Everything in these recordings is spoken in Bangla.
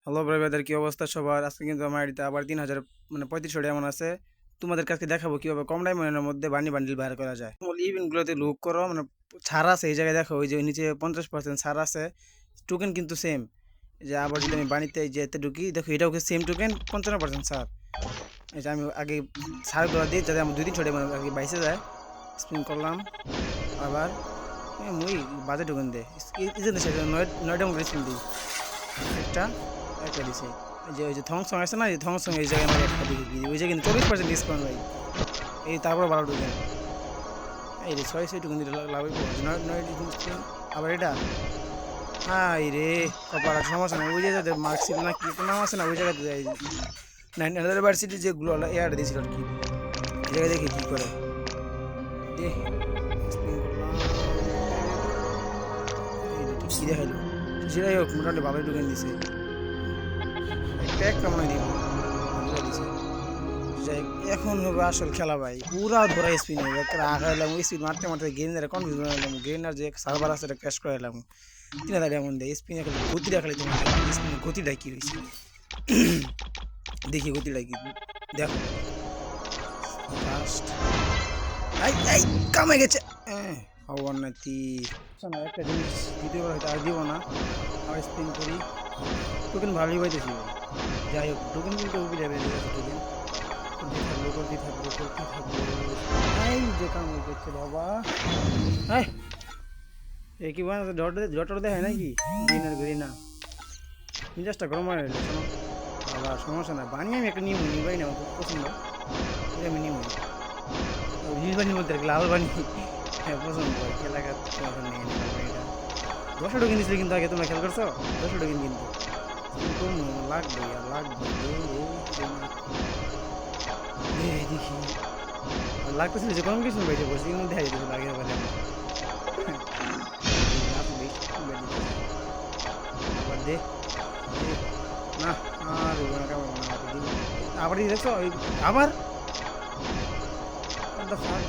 হ্যালো ব্রাদার, কি অবস্থা সবার? আজকে কিন্তু আমার এটা আবার 3000 মানে 3500 এমন আছে। তোমাদের কাছে দেখাবো কিভাবে কম ডায়মন্ডের মধ্যে বান্ডি বান্ডিল বাইর করা যায়। ইভেন্টগুলোতে লুক করো, মানে ছাড় আছে এই জায়গায় দেখো, ওই যে নিচে 50% ছাড় আছে। টোকেন কিন্তু সেম। যে আবার যদি আমি বাণিতে যেতে ঢুকি, দেখো এটাও সেম টোকেন, 55% ছাড়। এই যে আমি আগে ছাড়গুলো দিই যাতে আমার 2-3 ছোটে মানে আর কি বাইসে যায়। স্পিন করলাম আবার। মুই বাজে টোকেন দে এই যে নয়টা মতো স্পিন দিই। একটা একটা দিছে। ওই যে থংসং আছে না, এই থংসং এই জায়গায় আমার একটা দিকে ওই জায়গায় কিন্তু 24% ডিসকাউন্ট ভাই। এই তারপর ভালো ঢুকে এই রে 600 দিলে লাভই পাবো। নয় আবার এটা হাই রে কপাল, সমস্যা নেই। ওই জায়গাতে মার্কশিট না কি একটা নাম আছে না, ওই জায়গাতে যাই। 9 ইউনিভার্সিটি যেগুলো এয়ার দিয়েছিল আর কি, এই জায়গায় দেখি কী করে। দে স্পিন করলাম, এই রে কী দেখাইলো। সেটাই হোক, মোটামুটি ভালোই ঢুকে দিছে। একটা মনে হয় দিব দিছে। যাই এখন হবে আসল খেলা ভাই, পুরা ধরা স্পিন হবে একটা আগাইলাম। ওই স্পিন মারতে মারতে গেইনারে কনফিউজ হয়ে গেলাম। গেইনার যে সার্ভার আছে এটা ক্র্যাশ করে এলাম। 3000 এমন দেয় স্পিনে, খালি গতিটা খালি তোমার স্পিনের গতিটা কি হয়েছে দেখি, গতিটা কি দেখো ফার্স্ট। এই এই কামে গেছে। হওয়ার নাতি শোনো, একটা জিনিস দ্বিতীয়বার হয়তো আর দিব না। আর স্পিন করি, টোকেন ভালোই পাইতেছি ভাই। যাই হোক, টোকেন কিন্তু অভিলেবেল টোকেন করতে থাকবো। এই যে কাম করছে বাবা। হ্যাঁ, এ কি বানাচ্ছে? ডটার দেখায় নাকি? গ্রিনার গ্রিনা মিজাজটা গরম হয়ে গেল। শোনো বাবা, সমস্যা নাই, বানিয়ে আমি একটা নিমু নিবাই না, আমার খুব পছন্দ। এটা আমি নিমু নীল বানির মধ্যে লাল বানি। হ্যাঁ পছন্দ হয়, খেলা এখন নিয়ে নিলাম এটা। 10 টোকেন দিয়েছিল কিন্তু আগে, তোমরা খেয়াল করছো? 10 টোকেন কিন্তু লাগবে আর লাগবে। দেখি লাগতেছিল যে কম কিছু বেঁচে পড়ছি, কিন্তু দেখা যেতেছে লাগে বলে আবার দে না। আর আবার দেখছো আবার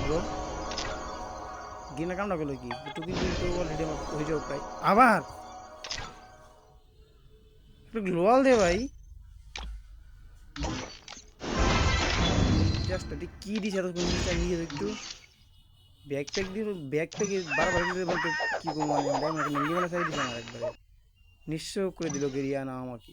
ব্রো গিনা কামটা করলো কি? টুকি কিন্তু অলরেডি আমার হয়ে যাও প্রায়। আবার একটু গ্লোয়াল দে ভাই। জাস্ট কি দিছে এত জিনিসটা নিয়ে একটু ব্যাকপ্যাক দিয়ে ব্যাকপ্যাকে বারবার দিতে বলতে কি করবো মানে, আমরা একটা নিঙ্গি মানে সাইড দিছে আমার একবারে নিঃস্ব করে দিল গেরিয়া না আমাকে।